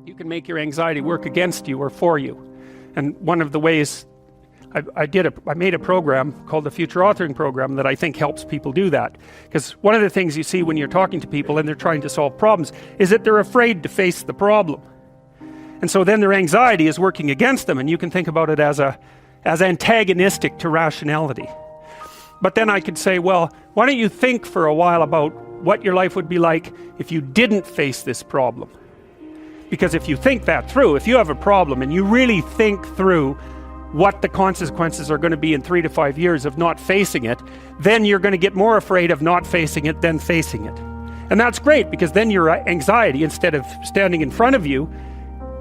You can make your anxiety work against you or for you. And one of the ways I made a program called the Future Authoring Program that I think helps people do that. Because one of the things you see when you're talking to people and they're trying to solve problems is that they're afraid to face the problem. And so then their anxiety is working against them, and you can think about it as antagonistic to rationality. But then I could say, well, why don't you think for a while about what your life would be like if you didn't face this problem? Because if you think that through, if you have a problem and you really think through what the consequences are going to be in 3 to 5 years of not facing it, then you're going to get more afraid of not facing it than facing it. And that's great, because then your anxiety, instead of standing in front of you,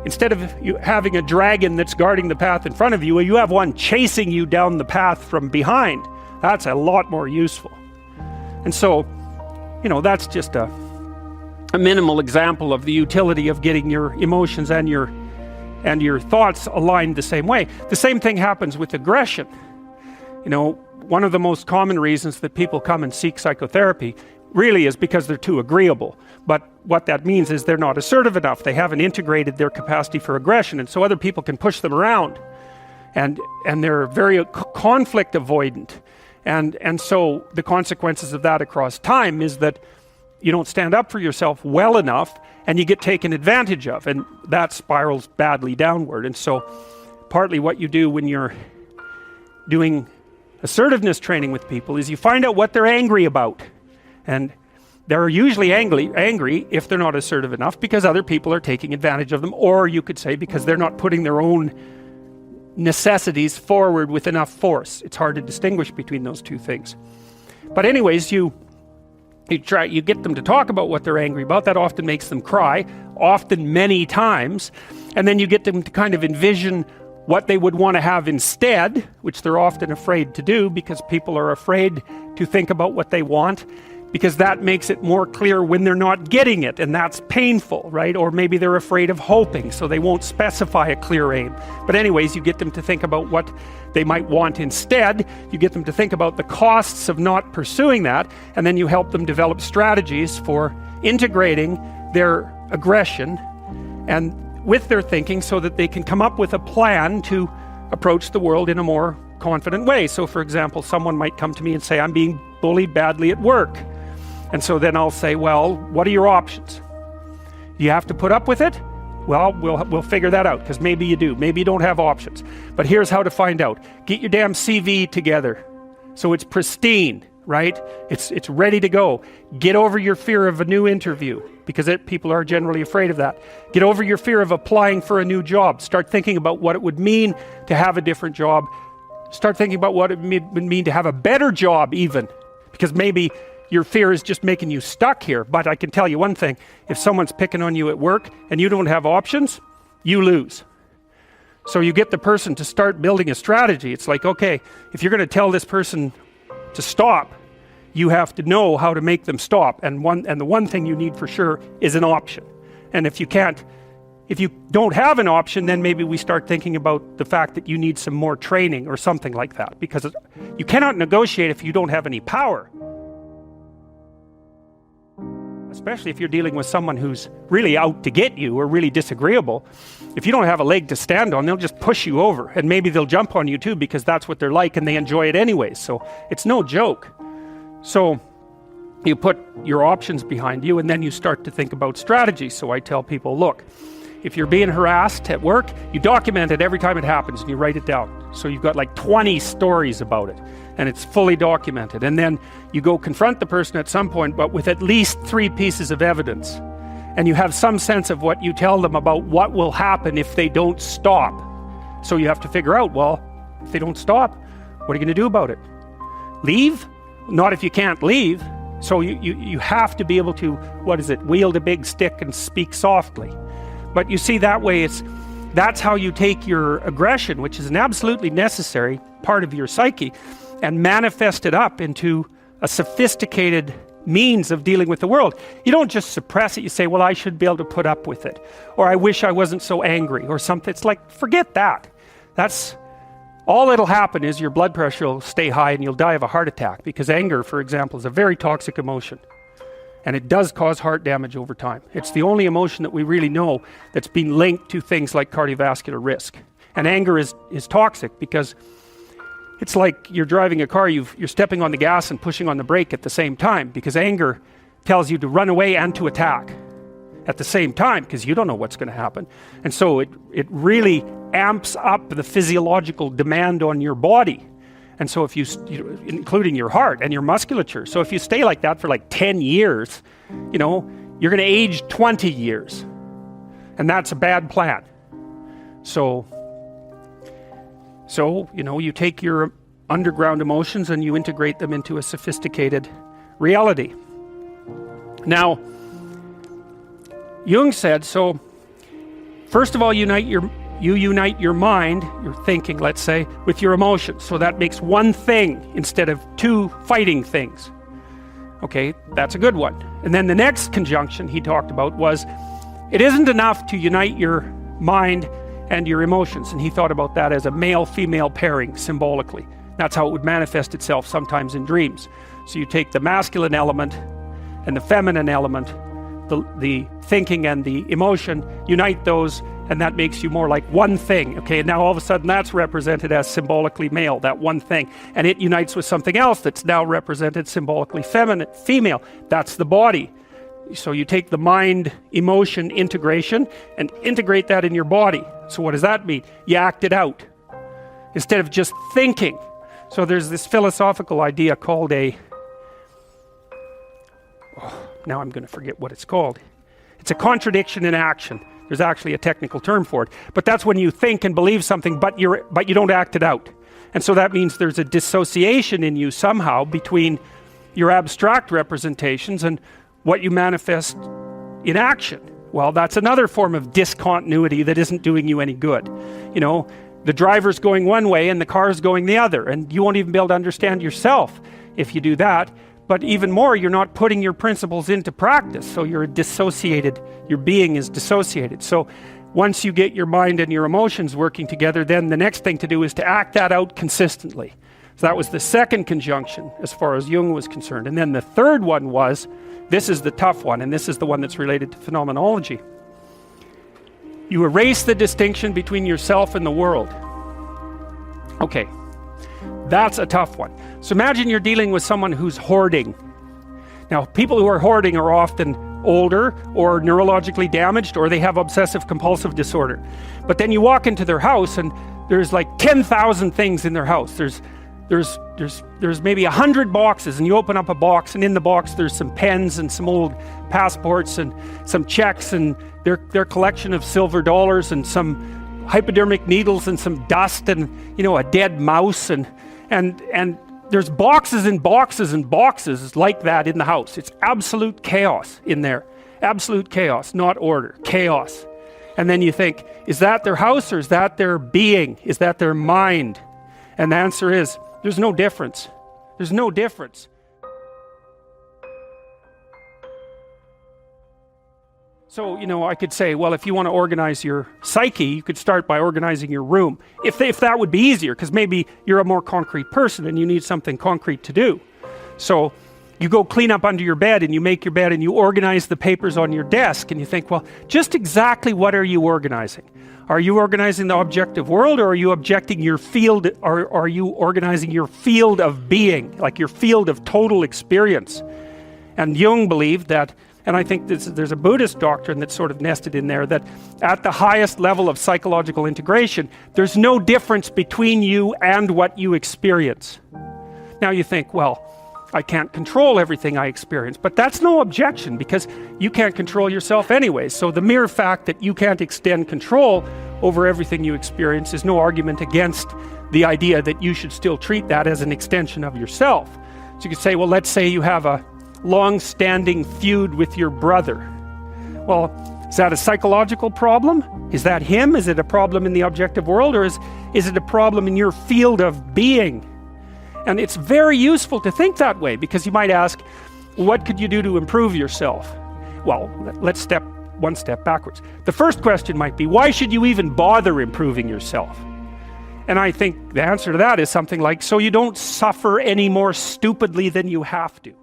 instead of you having a dragon that's guarding the path in front of you, you have one chasing you down the path from behind. That's a lot more useful. And so, that's just a minimal example of the utility of getting your emotions and your thoughts aligned the same way. The same thing happens with aggression. One of the most common reasons that people come and seek psychotherapy really is because they're too agreeable. But what that means is they're not assertive enough. They haven't integrated their capacity for aggression, and so other people can push them around. And they're very conflict avoidant. And so the consequences of that across time is that you don't stand up for yourself well enough, and you get taken advantage of, and that spirals badly downward. And so partly what you do when you're doing assertiveness training with people is you find out what they're angry about. And they're usually angry if they're not assertive enough because other people are taking advantage of them, or you could say because they're not putting their own necessities forward with enough force. It's hard to distinguish between those two things. But anyways, you get them to talk about what they're angry about. That often makes them cry, often many times. And then you get them to kind of envision what they would want to have instead, which they're often afraid to do because people are afraid to think about what they want, because that makes it more clear when they're not getting it, and that's painful, right? Or maybe they're afraid of hoping, so they won't specify a clear aim. But anyways, you get them to think about what they might want instead. You get them to think about the costs of not pursuing that, and then you help them develop strategies for integrating their aggression and with their thinking so that they can come up with a plan to approach the world in a more confident way. So for example, someone might come to me and say, I'm being bullied badly at work. And so then I'll say, well, what are your options? Do you have to put up with it? Well, we'll figure that out, because maybe you do. Maybe you don't have options. But here's how to find out. Get your damn CV together so it's pristine, right? It's ready to go. Get over your fear of a new interview, because people are generally afraid of that. Get over your fear of applying for a new job. Start thinking about what it would mean to have a different job. Start thinking about what it would mean to have a better job even, because maybe your fear is just making you stuck here. But I can tell you one thing, if someone's picking on you at work and you don't have options, you lose. So you get the person to start building a strategy. It's like, okay, if you're going to tell this person to stop, you have to know how to make them stop. And the one thing you need for sure is an option. And if you don't have an option, then maybe we start thinking about the fact that you need some more training or something like that, because you cannot negotiate if you don't have any power. Especially if you're dealing with someone who's really out to get you or really disagreeable. If you don't have a leg to stand on, they'll just push you over, and maybe they'll jump on you too, because that's what they're like and they enjoy it anyways. So it's no joke. So you put your options behind you, and then you start to think about strategy. So I tell people, look, if you're being harassed at work, you document it every time it happens and you write it down. So you've got like 20 stories about it, and it's fully documented. And then you go confront the person at some point, but with at least 3 pieces of evidence. And you have some sense of what you tell them about what will happen if they don't stop. So you have to figure out, well, if they don't stop, what are you going to do about it? Leave? Not if you can't leave. So you have to be able to, wield a big stick and speak softly. But you see, that way that's how you take your aggression, which is an absolutely necessary part of your psyche, and manifest it up into a sophisticated means of dealing with the world. You don't just suppress it. You say, well, I should be able to put up with it, or I wish I wasn't so angry, or something. It's like, forget that. That's all that'll happen is your blood pressure will stay high and you'll die of a heart attack, because anger, for example, is a very toxic emotion. And it does cause heart damage over time. It's the only emotion that we really know that's been linked to things like cardiovascular risk. And anger is toxic because it's like you're driving a car, you're stepping on the gas and pushing on the brake at the same time, because anger tells you to run away and to attack at the same time, because you don't know what's going to happen. And so it really amps up the physiological demand on your body. And so if you including your heart and your musculature. So if you stay like that for like 10 years, you're going to age 20 years. And that's a bad plan. So you take your underground emotions and you integrate them into a sophisticated reality. Now, Jung said, so first of all, you unite your mind, your thinking, let's say, with your emotions. So that makes one thing instead of two fighting things. Okay, that's a good one. And then the next conjunction he talked about was, it isn't enough to unite your mind and your emotions. And he thought about that as a male-female pairing symbolically. That's how it would manifest itself sometimes in dreams. So you take the masculine element and the feminine element, the thinking and the emotion, unite those, and that makes you more like one thing. Okay, and now all of a sudden that's represented as symbolically male, that one thing. And it unites with something else that's now represented symbolically female. That's the body. So you take the mind, emotion integration and integrate that in your body. So what does that mean? You act it out instead of just thinking. So there's this philosophical idea called now I'm going to forget what it's called. It's a contradiction in action. There's actually a technical term for it. But that's when you think and believe something, but you don't act it out. And so that means there's a dissociation in you somehow between your abstract representations and what you manifest in action. Well, that's another form of discontinuity that isn't doing you any good. The driver's going one way and the car's going the other, and you won't even be able to understand yourself if you do that. But even more, you're not putting your principles into practice, so you're dissociated, your being is dissociated. So once you get your mind and your emotions working together, then the next thing to do is to act that out consistently. So that was the second conjunction as far as Jung was concerned. And then the third one was, this is the tough one, and this is the one that's related to phenomenology. You erase the distinction between yourself and the world. Okay, that's a tough one. So imagine you're dealing with someone who's hoarding. Now, people who are hoarding are often older or neurologically damaged, or they have obsessive compulsive disorder. But then you walk into their house and there's like 10,000 things in their house. There's maybe 100 boxes, and you open up a box, and in the box there's some pens and some old passports and some checks and their collection of silver dollars and some hypodermic needles and some dust and a dead mouse and there's boxes and boxes and boxes like that in the house. It's absolute chaos in there. Absolute chaos, not order, chaos. And then you think, is that their house or is that their being? Is that their mind? And the answer is, there's no difference. There's no difference. So, I could say, well, if you want to organize your psyche, you could start by organizing your room. If that would be easier, because maybe you're a more concrete person and you need something concrete to do. So you go clean up under your bed and you make your bed and you organize the papers on your desk and you think, well, just exactly what are you organizing? Are you organizing the objective world, or are you objecting your field, or are you organizing your field of being, like your field of total experience? And Jung believed that, and I think there's a Buddhist doctrine that's sort of nested in there, that at the highest level of psychological integration, there's no difference between you and what you experience. Now you think, well, I can't control everything I experience, but that's no objection, because you can't control yourself anyway. So the mere fact that you can't extend control over everything you experience is no argument against the idea that you should still treat that as an extension of yourself. So you could say, well, let's say you have a long-standing feud with your brother. Well, is that a psychological problem? Is that him? Is it a problem in the objective world, or is it a problem in your field of being? And it's very useful to think that way, because you might ask, what could you do to improve yourself? Well, let's step one step backwards. The first question might be, why should you even bother improving yourself? And I think the answer to that is something like, so you don't suffer any more stupidly than you have to.